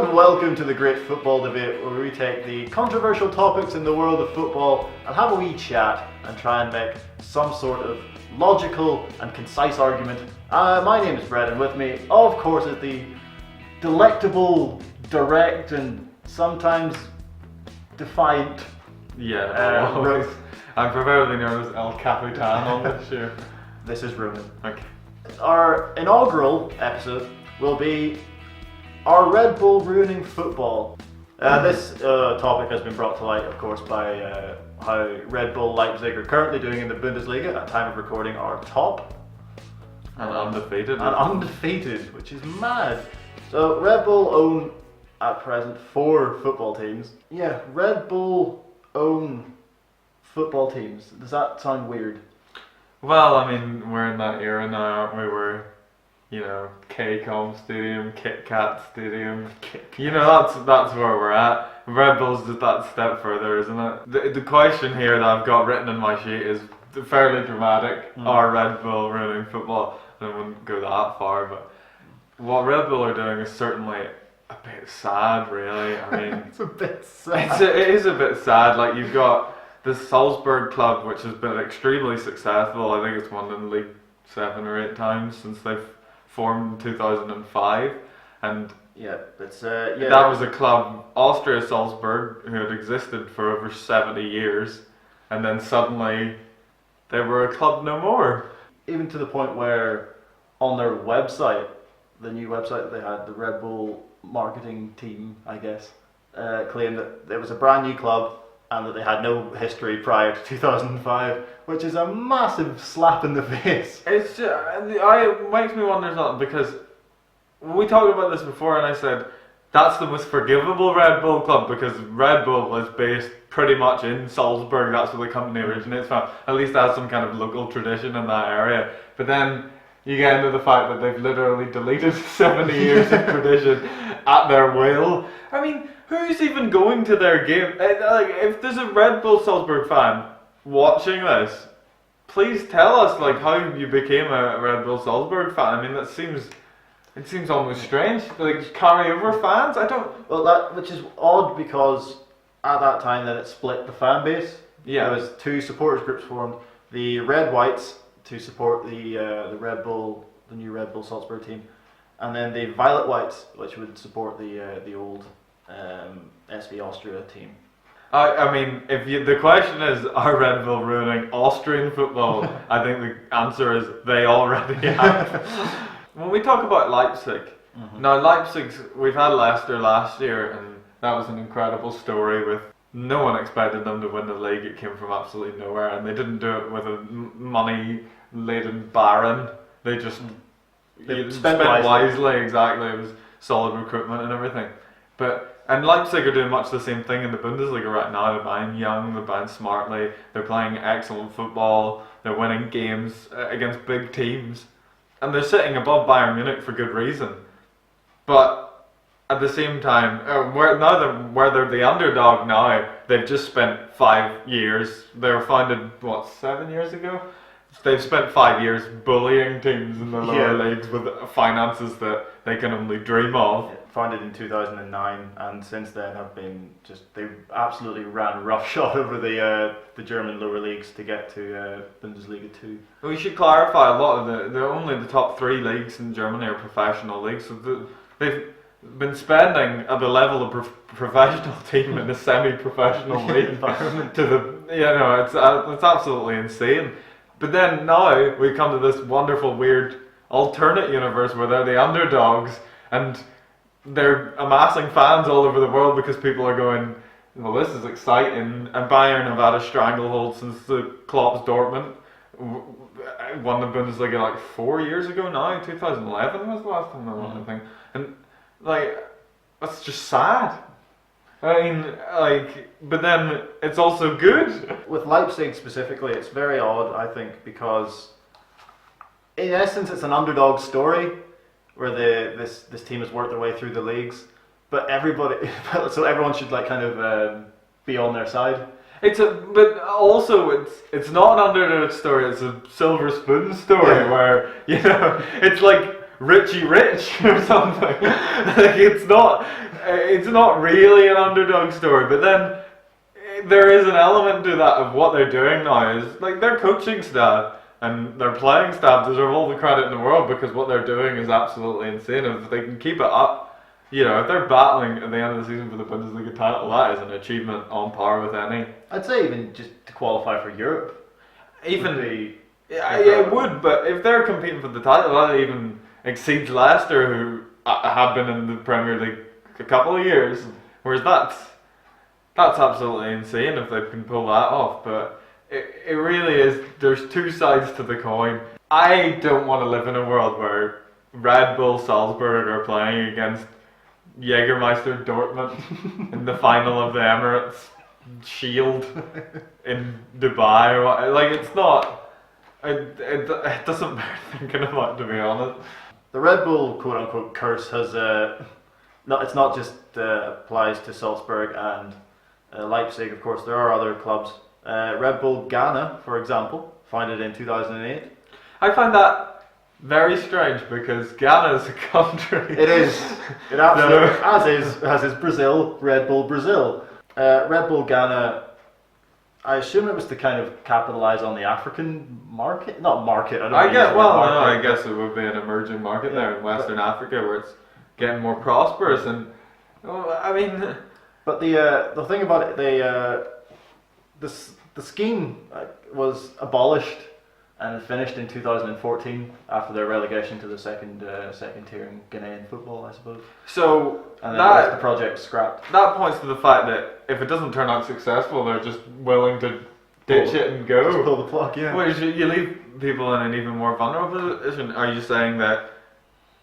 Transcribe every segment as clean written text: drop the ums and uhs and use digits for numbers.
and welcome to the Great Football Debate, where we take the controversial topics in the world of football and have a wee chat and try and make some sort of logical and concise argument. My name is Brett, and with me, of course, is the delectable, direct, and sometimes defiant Ruth. I'm preferably known as El Capitan on this show. This is Ronan. Okay. Our inaugural episode will be our Red Bull ruining football. This topic has been brought to light, of course, by how Red Bull Leipzig are currently doing in the Bundesliga at time of recording are top. And undefeated. And undefeated, which is mad. So Red Bull own, at present, 4 football teams. Yeah, Red Bull own football teams. Does that sound weird? Well, I mean, we're in that era now, aren't we? We're, KCOM Stadium, Kit Kat Stadium. That's where we're at. Red Bull's just that step further, isn't it? The question here that I've got written in my sheet is fairly dramatic. Are Red Bull ruining football? I wouldn't go that far, but what Red Bull are doing is certainly a bit sad, really. I mean, it's a bit sad. It is a bit sad. Like, you've got the Salzburg club, which has been extremely successful. I think it's won in the league 7 or 8 times since they've formed in 2005, and that was a club, Austria Salzburg, who had existed for over 70 years, and then suddenly they were a club no more. Even to the point where on their website, the new website that they had, the Red Bull marketing team, I guess, claimed that it was a brand new club and that they had no history prior to 2005, which is a massive slap in the face. It's just, it makes me wonder something, because we talked about this before and I said that's the most forgivable Red Bull club, because Red Bull is based pretty much in Salzburg. That's where the company originates from. At least it has some kind of local tradition in that area. But then you get into the fact that they've literally deleted 70 years of tradition at their will. I mean, who's even going to their game? If there's a Red Bull Salzburg fan watching this, please tell us how you became a Red Bull Salzburg fan. I mean, it seems almost strange. Carry over fans? I don't. Well, which is odd, because at that time then it split the fan base. Yeah. There was 2 supporters groups formed: the Red Whites to support the Red Bull, the new Red Bull Salzburg team, and then the Violet Whites, which would support the old SV Austria team. I mean, the question is, are Red Bull ruining Austrian football? I think the answer is they already have. When we talk about Leipzig, now we've had Leicester last year, and that was an incredible story. With no one expected them to win the league. It came from absolutely nowhere, and they didn't do it with a money-laden baron. They just spent wisely. Exactly, it was solid recruitment and everything. And Leipzig are doing much the same thing in the Bundesliga right now. They're buying young, they're buying smartly, they're playing excellent football, they're winning games against big teams, and they're sitting above Bayern Munich for good reason. But at the same time, where they're the underdog now, they've just spent 5 years. They were founded, 7 years ago? They've spent 5 years bullying teams in the lower leagues with finances that they can only dream of. Founded in 2009, and since then they absolutely ran roughshod over the German lower leagues to get to Bundesliga 2. We should clarify, a lot of only the top 3 leagues in Germany are professional leagues, so they've been spending at the level of professional team in a semi-professional league environment it's absolutely insane. But then now we come to this wonderful, weird alternate universe where they're the underdogs, and they're amassing fans all over the world because people are going, well, this is exciting. And Bayern have had a stranglehold since the Klopp's Dortmund won the Bundesliga 4 years ago now. 2011 was the last time they won anything. And that's just sad. I mean, but then it's also good. With Leipzig specifically, it's very odd, I think, because in essence it's an underdog story where this team has worked their way through the leagues, but so everyone should be on their side. But also it's not an underdog story. It's a silver spoon story where it's like Richie Rich or something. It's not. it's not really an underdog story, but then there is an element to that of what they're doing now is like their coaching staff and their playing staff deserve all the credit in the world because what they're doing is absolutely insane. If they can keep it up, you know, if they're battling at the end of the season for the Bundesliga title, that is an achievement on par with any. I'd say even just to qualify for Europe. Yeah, it would, but if they're competing for the title, that even exceeds Leicester, who have been in the Premier League a couple of years. Whereas that's absolutely insane if they can pull that off. But it really is. There's two sides to the coin. I don't want to live in a world where Red Bull Salzburg are playing against Jägermeister Dortmund in the final of the Emirates Shield in Dubai or what. Like, it's not. It doesn't bear thinking about, to be honest. The Red Bull quote unquote curse has it's not just applies to Salzburg and Leipzig. Of course, there are other clubs. Red Bull Ghana, for example, founded in 2008. I find that very strange because Ghana is a country. It is. It absolutely as is Brazil. Red Bull Brazil. Red Bull Ghana. I assume it was to kind of capitalize on the African market, not market. I guess it would be an emerging market there in Western Africa where it's getting more prosperous and. I mean. But the thing about it, the scheme was abolished and finished in 2014 after their relegation to the second tier in Ghanaian football, I suppose. So and then the project scrapped. That points to the fact that if it doesn't turn out successful, they're just willing to ditch it and go. Just pull the plug, yeah. Well, you leave people in an even more vulnerable position. Are you saying that?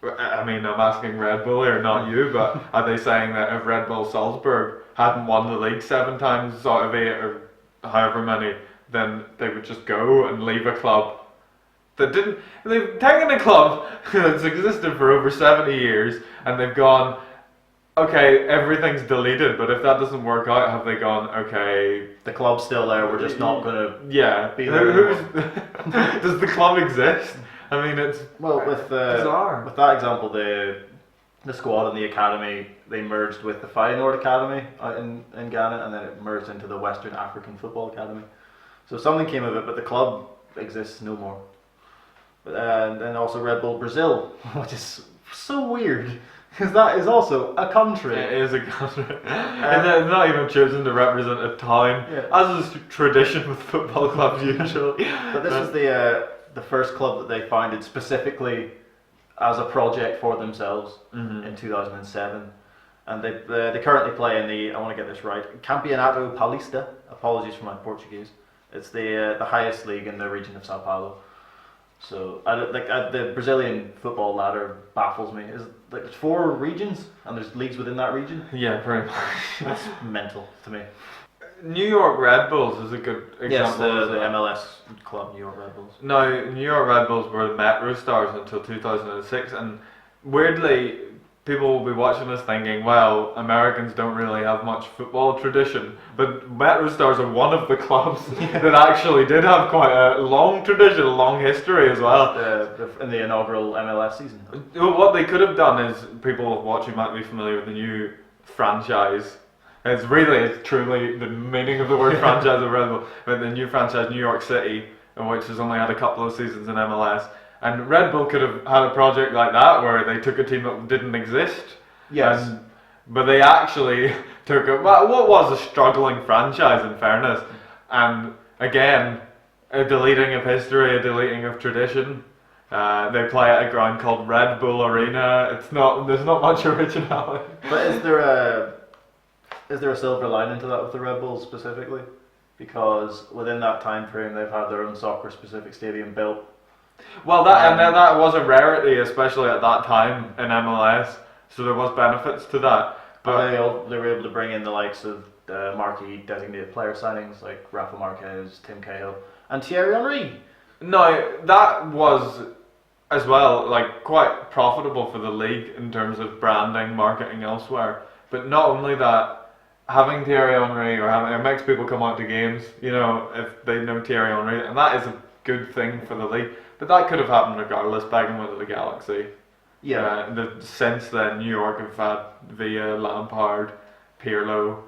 I mean, I'm asking Red Bull here, not you, but are they saying that if Red Bull Salzburg hadn't won the league 7 times out of 8 or however many, then they would just go and leave a club that didn't. They've taken a club that's existed for over 70 years and they've gone, okay, everything's deleted, but if that doesn't work out, have they gone, okay, the club's still there, we're just not going to be there. Does the club exist? I mean, it's bizarre. With that example, the squad and the academy, they merged with the Feyenoord Academy out in Ghana, and then it merged into the Western African Football Academy. So something came of it, but the club exists no more. And then also Red Bull Brazil, which is so weird, because that is also a country. It is a country. And they're not even chosen to represent a town, as is tradition with football clubs usually. But this is the first club that they founded specifically as a project for themselves in 2007, and they currently play in the, I want to get this right, Campeonato Paulista. Apologies for my Portuguese. It's the highest league in the region of Sao Paulo. So the Brazilian football ladder baffles me. Is like there's 4 regions and there's leagues within that region. Yeah, pretty much. That's mental to me. New York Red Bulls is a good example. Yes, the MLS club, New York Red Bulls. No, New York Red Bulls were the Metro Stars until 2006, and weirdly, people will be watching this thinking, well, Americans don't really have much football tradition, but Metro Stars are one of the clubs that actually did have quite a long tradition, a long history as well. In the inaugural MLS season. What they could have done is, people watching might be familiar with the new franchise. It's truly the meaning of the word franchise of Red Bull. But the new franchise, New York City, which has only had a couple of seasons in MLS. And Red Bull could have had a project like that where they took a team that didn't exist. Yes. But they actually took what was a struggling franchise in fairness. And again, a deleting of history, a deleting of tradition. They play at a ground called Red Bull Arena. There's not much originality. But is there a silver lining to that with the Red Bulls specifically? Because within that time frame, they've had their own soccer-specific stadium built. Well, that was a rarity, especially at that time in MLS. So there was benefits to that. But they were able to bring in the likes of marquee designated player signings like Rafa Marquez, Tim Cahill, and Thierry Henry. No, that was as well quite profitable for the league in terms of branding, marketing elsewhere. But not only that. Having Thierry Henry it makes people come out to games, if they know Thierry Henry, and that is a good thing for the league. But that could have happened regardless. Beckham went to the Galaxy. Since then, New York have had Villa, Lampard, Pirlo,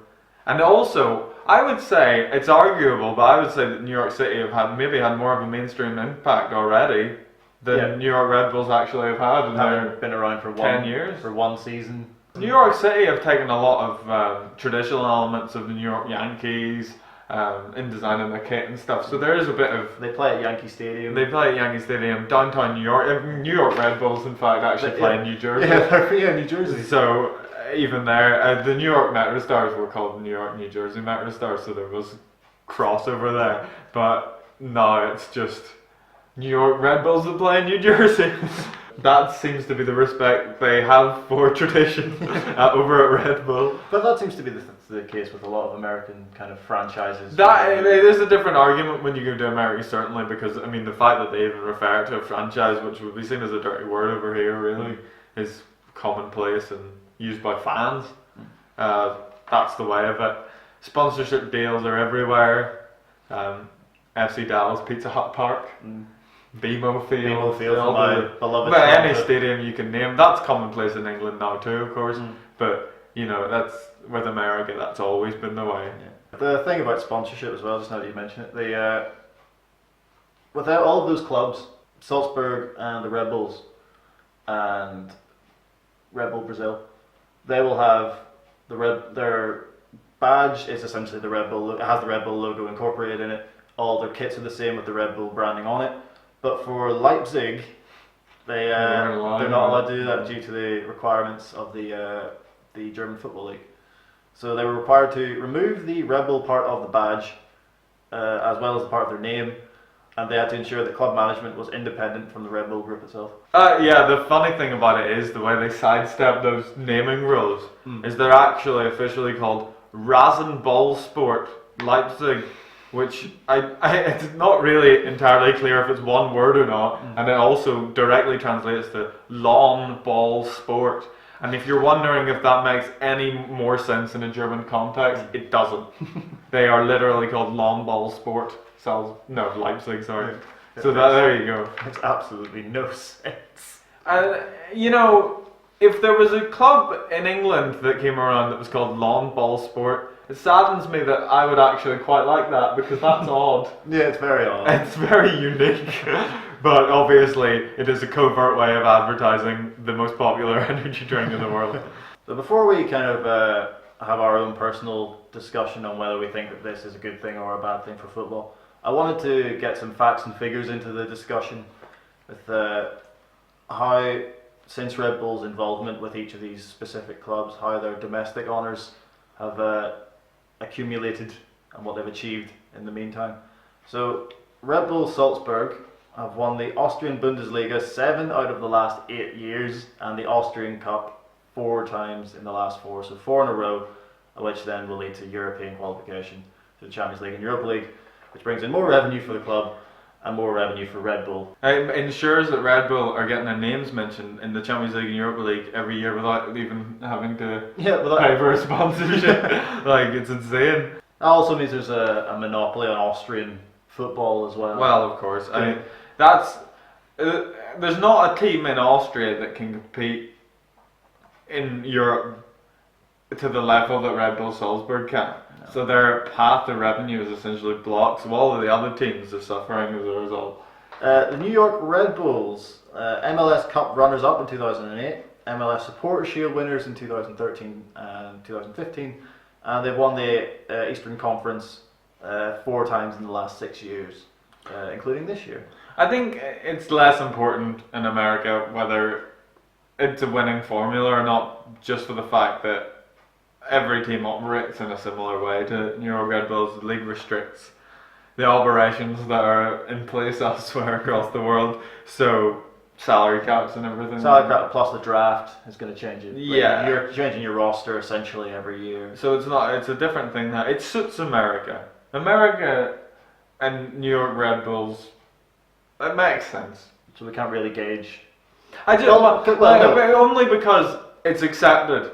and also I would say it's arguable, but I would say that New York City have had more of a mainstream impact already than New York Red Bulls actually have had. Having been around for 10 years, for one season. New York City have taken a lot of traditional elements of the New York Yankees in designing the kit and stuff. So there is a bit of... They play at Yankee Stadium. They play at Yankee Stadium, downtown New York. New York Red Bulls, in fact, actually play in New Jersey. Yeah, New Jersey. So even there, the New York Metro Stars were called New York, New Jersey Metro Stars, so there was crossover there. But no, it's just New York Red Bulls that play in New Jersey. That seems to be the respect they have for tradition over at Red Bull. But that seems to be the case with a lot of American kind of franchises. It is a different argument when you go to America, certainly, because I mean the fact that they even refer to a franchise, which would be seen as a dirty word over here, really, is commonplace and used by fans. That's the way of it. Sponsorship deals are everywhere. FC Dallas, Pizza Hut Park. BMO Field, my beloved. But any stadium you can name, that's commonplace in England now too, of course. But you know, that's with America, that's always been the way. Yeah. The thing about sponsorship as well, just now that you mention it, without all of those clubs, Salzburg and the Red Bulls and Red Bull Brazil, they will have their badge is essentially the Red Bull. It has the Red Bull logo incorporated in it. All their kits are the same with the Red Bull branding on it. But for Leipzig, they're not allowed to do that due to the requirements of the German Football League. So they were required to remove the Red Bull part of the badge, as well as the part of their name, and they had to ensure that club management was independent from the Red Bull group itself. The funny thing about it is the way they sidestep those naming rules is they're actually officially called Rasenballsport Leipzig, which it's not really entirely clear if it's one word or not, and it also directly translates to lawn ball sport. And if you're wondering if that makes any more sense in a German context, it doesn't. They are literally called lawn ball sport. Leipzig, sorry. So there you go. Makes absolutely no sense. And you know, if there was a club in England that came around that was called lawn ball sport, it saddens me that I would actually quite like that, because that's odd. Yeah, it's very odd. It's very unique. But obviously, it is a covert way of advertising the most popular energy drink in the world. So before we kind of have our own personal discussion on whether we think that this is a good thing or a bad thing for football, I wanted to get some facts and figures into the discussion with how, since Red Bull's involvement with each of these specific clubs, how their domestic honours have accumulated and what they've achieved in the meantime. So Red Bull Salzburg have won the Austrian Bundesliga 7 out of the last 8 years, and the Austrian Cup 4 times in the last 4, so 4 in a row, which then will lead to European qualification to the Champions League and Europa League, which brings in more revenue for the club and more revenue for Red Bull. It ensures that Red Bull are getting their names mentioned in the Champions League and Europa League every year without even having to pay for a sponsorship. Like, it's insane. That also means there's a monopoly on Austrian football as well. Well, of course. I mean, there's not a team in Austria that can compete in Europe to the level that Red Bull Salzburg can. No. So their path to revenue is essentially blocked. So all of the other teams are suffering as a result. The New York Red Bulls, MLS Cup runners-up in 2008, MLS Supporters Shield winners in 2013 and 2015, and they've won the Eastern Conference 4 times in the last 6 years, including this year. I think it's less important in America whether it's a winning formula or not, just for the fact that every team operates in a similar way to New York Red Bulls. The league restricts the operations that are in place elsewhere across the world, so salary caps and everything. Salary cap plus the draft is going to change it. Yeah, you're changing your roster essentially every year. So it's a different thing now. It suits America. America and New York Red Bulls. It makes sense. So we can't really gauge. Only because it's accepted.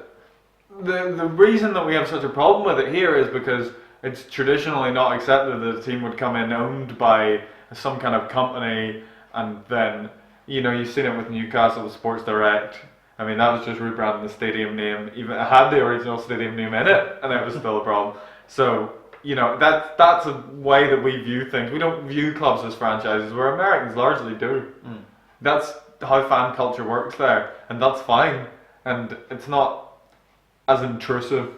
The reason that we have such a problem with it here is because it's traditionally not accepted that a team would come in owned by some kind of company and then You know, you've seen it with Newcastle with Sports Direct. I mean, that was just rebranding the stadium name. Even it had the original stadium name in it, and it was still a problem. So, you know, that's a way that we view things. We don't view clubs as franchises, where Americans largely do. That's how fan culture works there, and that's fine. And it's not as intrusive,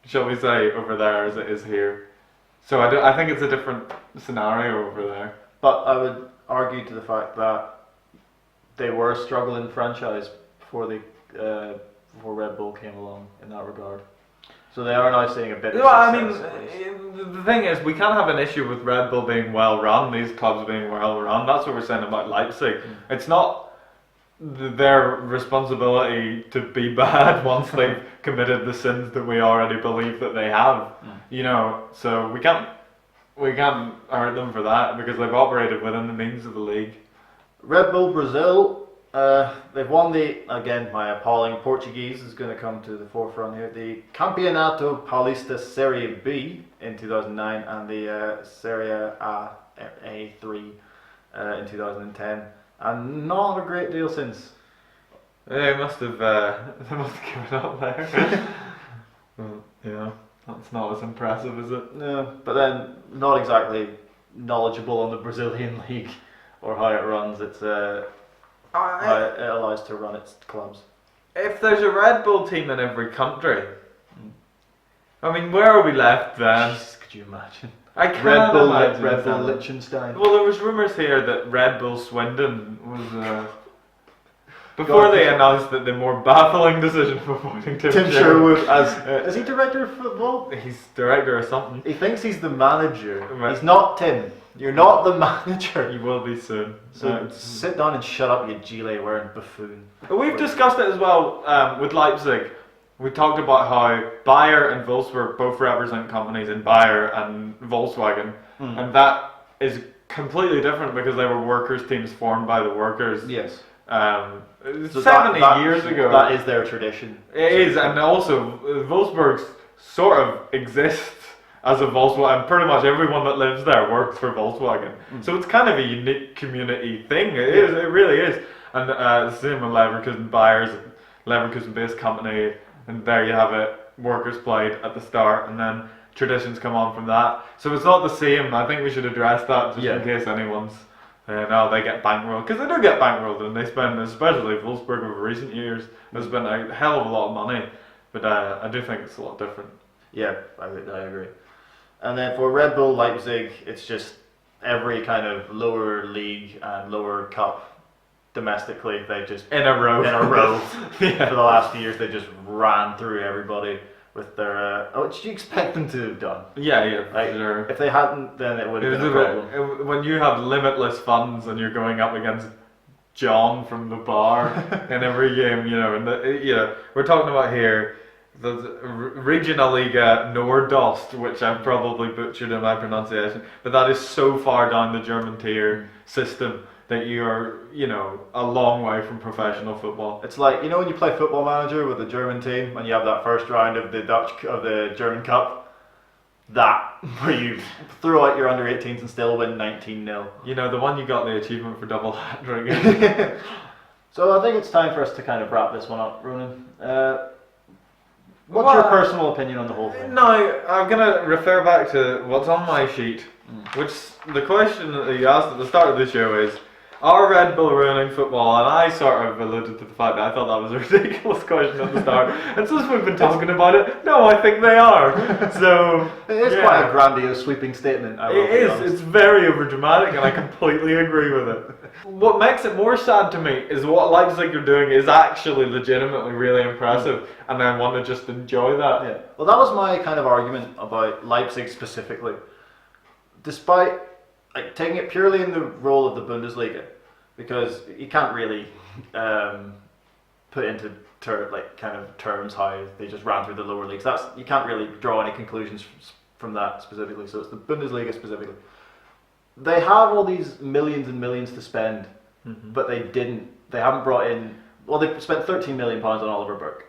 shall we say, over there as it is here. So I think it's a different scenario over there. But I would argue to the fact that they were a struggling franchise before Red Bull came along in that regard. So they are now seeing a bit of success. I mean, the thing is, we can't have an issue with Red Bull being well run, these clubs being well run. That's what we're saying about Leipzig. It's not their responsibility to be bad once they've committed the sins that we already believe that they have. You know, so we can't hurt them for that because they've operated within the means of the league. Red Bull Brazil, they've won again, my appalling Portuguese is going to come to the forefront here, the Campeonato Paulista Serie B in 2009 and the Serie A3 in 2010, and not a great deal since. They must have given up there. Well, yeah, that's not as impressive, is it? No, but then not exactly knowledgeable on the Brazilian league or how it runs. It's how it allows to run its clubs. If there's a Red Bull team in every country, I mean, where are we left then? Jeez, could you imagine? I can't Red Bull imagine. Liechtenstein. Well, there was rumours here that Red Bull Swindon was before they announced that the more baffling decision of appointing Tim Sherwood as is he director of football? He's director or something. He thinks he's the manager. Right. He's not Tim. You're not the manager. He will be soon. So sit down and shut up, you gilet wearing buffoon. But we've discussed it as well with Leipzig. We talked about how Bayer and Wolfsburg both represent companies in Bayer and Volkswagen, and that is completely different because they were workers' teams formed by the workers. Yes. So 70 years ago. That is their tradition. It is, and also Wolfsburg sort of exists as a Volkswagen. Pretty much everyone that lives there works for Volkswagen. So it's kind of a unique community thing. It is. It really is. And the same with Leverkusen. Bayer's a Leverkusen-based company, and there you have it. Workers played at the start, and then traditions come on from that. So it's not the same. I think we should address that just in case anyone's. They get bankrolled, because they do get bankrolled, and they spend, especially Wolfsburg over recent years, they spend a hell of a lot of money. But I do think it's a lot different. Yeah, I agree. And then for Red Bull Leipzig, it's just every kind of lower league and lower cup domestically, they just in a row for the last few years, they just ran through everybody with their what did you expect them to have done? Yeah, like, sure. If they hadn't, then it would have been a problem. When you have limitless funds and you're going up against John from the bar in every game, and we're talking about here the Regionalliga Nordost, which I've probably butchered in my pronunciation, but that is so far down the German tier system that you are, a long way from professional football. It's like, when you play Football Manager with the German team and you have that first round of the German Cup, where you throw out your under 18s and still win 19-0. The one you got the achievement for double hat-trick. So I think it's time for us to kind of wrap this one up, Ronan. What's your personal opinion on the whole thing? No, I'm going to refer back to what's on my sheet, which the question that you asked at the start of the show is, are Red Bull ruining football? And I sort of alluded to the fact that I thought that was a ridiculous question at the start. And since we've been talking about it, no, I think they are. So it is quite a grandiose, sweeping statement. It is. It's very overdramatic, and I completely agree with it. What makes it more sad to me is what Leipzig are doing is actually legitimately really impressive, and I want to just enjoy that. Yeah. Well, that was my kind of argument about Leipzig specifically. Despite taking it purely in the role of the Bundesliga, because you can't really put into terms how they just ran through the lower leagues. You can't really draw any conclusions from that specifically. So it's the Bundesliga specifically. They have all these millions and millions to spend, but they haven't brought in. Well, they spent £13 million on Oliver Burke,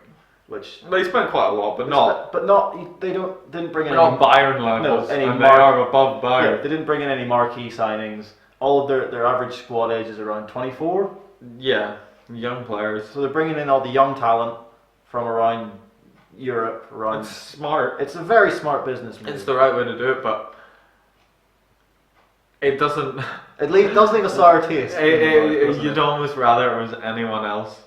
which they spent quite a lot, but they didn't bring in not Bayern levels, they are above Bayern. Yeah, they didn't bring in any marquee signings. All of their average squad age is around 24, Yeah, young players. So they're bringing in all the young talent from around Europe, around. It's smart. It's a very smart business move. It's the right way to do it, but it doesn't. Does leave a sour taste. You'd almost rather it was anyone else.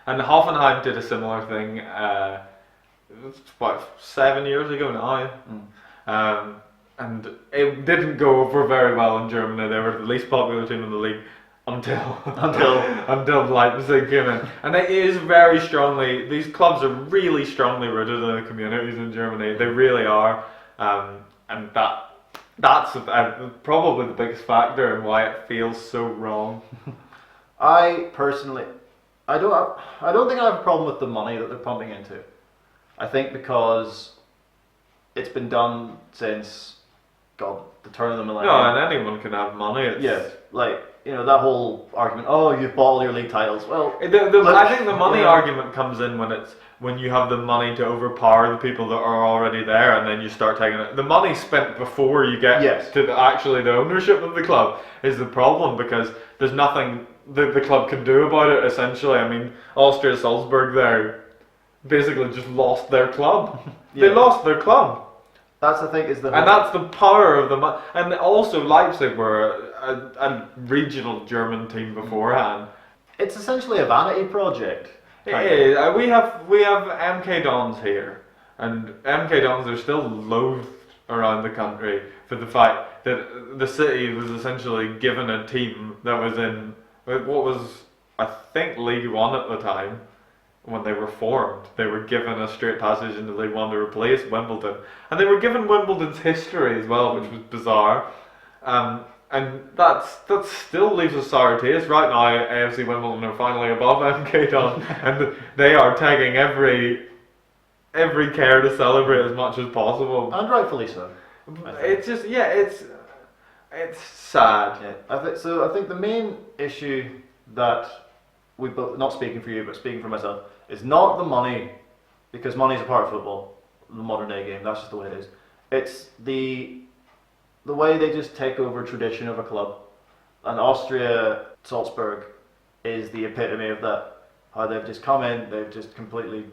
And Hoffenheim did a similar thing. It was about 7 years ago now. And it didn't go over very well in Germany. They were the least popular team in the league until Leipzig came in. And it is very strongly. These clubs are really strongly rooted in the communities in Germany. They really are. And that's probably the biggest factor in why it feels so wrong. I personally, I don't think I have a problem with the money that they're pumping into it. I think because it's been done since, God, the turn of the millennium. No, and anyone can have money. That whole argument. Oh, you've bought all your league titles. Well, I think the money argument comes in when you have the money to overpower the people that are already there, and then you start taking it. The money spent before you get to the ownership of the club is the problem, because there's nothing the club can do about it. Essentially, I mean, Austria Salzburg there basically just lost their club. They lost their club. That's the thing, and that's the power of the money. And also Leipzig were a regional German team beforehand. It's essentially a vanity project. It is. We have MK Dons here, and MK Dons are still loathed around the country for the fact that the city was essentially given a team that was in what was, I think, League One at the time. When they were formed, they were given a straight passage into League One to replace Wimbledon, and they were given Wimbledon's history as well, which was bizarre. And that still leaves a sour taste. Right now, AFC Wimbledon are finally above MK Don, and they are taking every care to celebrate as much as possible. And rightfully so. It's just it's sad. Yeah, I think the main issue that we both, not speaking for you but speaking for myself, is not the money, because money is a part of football, the modern day game. That's just the way it is. It's the way they just take over tradition of a club, and Austria Salzburg is the epitome of that. How they've just come in, they've just completely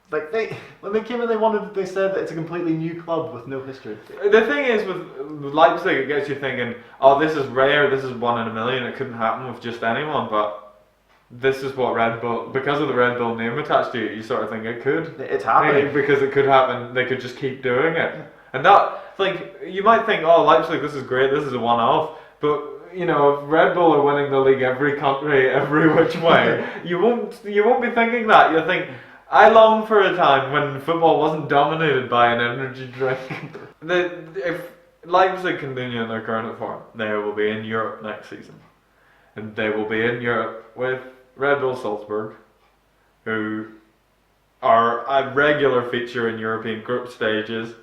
when they came in, they said that it's a completely new club with no history. The thing is with Leipzig, it gets you thinking, oh, this is rare, this is 1 in a million. It couldn't happen with just anyone, but this is what Red Bull, because of the Red Bull name attached to it, you sort of think it could. It's happening. Because it could happen, they could just keep doing it. And that, you might think, oh, Leipzig, this is great, this is a one-off, but, if Red Bull are winning the league every country, every which way, you won't be thinking that. You'll think, I long for a time when football wasn't dominated by an energy drink. If Leipzig continue in their current form, they will be in Europe next season. And they will be in Europe with Red Bull Salzburg, who are a regular feature in European group stages.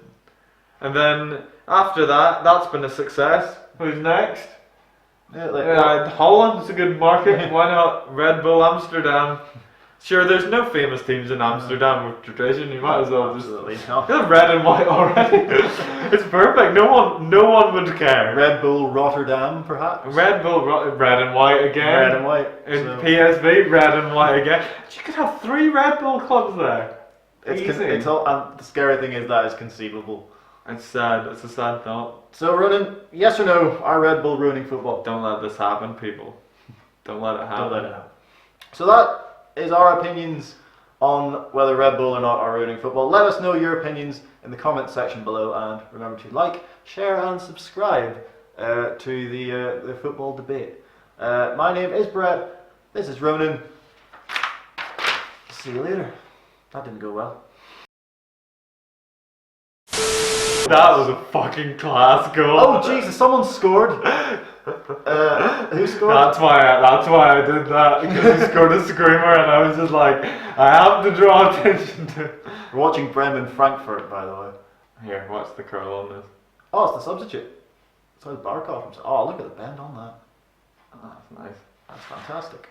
And then after that, that's been a success. Who's next? Holland's a good market. Why not Red Bull Amsterdam? Sure, there's no famous teams in Amsterdam with tradition. You might as well just red and white already. It's perfect. No one would care. Red Bull Rotterdam, perhaps. Red Bull red and white again. Red and white. In PSV, red and white again. You could have 3 Red Bull clubs there. It's all, and the scary thing is that is conceivable. It's sad. It's a sad thought. So, Ronan, yes or no? Are Red Bull ruining football? Don't let this happen, people. Don't let it happen. Don't let it happen. So that is our opinions on whether Red Bull or not are ruining football. Let us know your opinions in the comment section below, and remember to like, share and subscribe to the football debate. My name is Brett, this is Ronan. See you later. That didn't go well. That was a fucking class goal. Oh Jesus, someone scored. Who scored? That's why I did that, because he scored a screamer, and I was just like, I have to draw attention to it. We're watching Bremen Frankfurt, by the way. Here, what's the curl on this? Oh, it's the substitute. It's how the Barkov. Oh, look at the bend on that. Oh, that's nice. That's fantastic.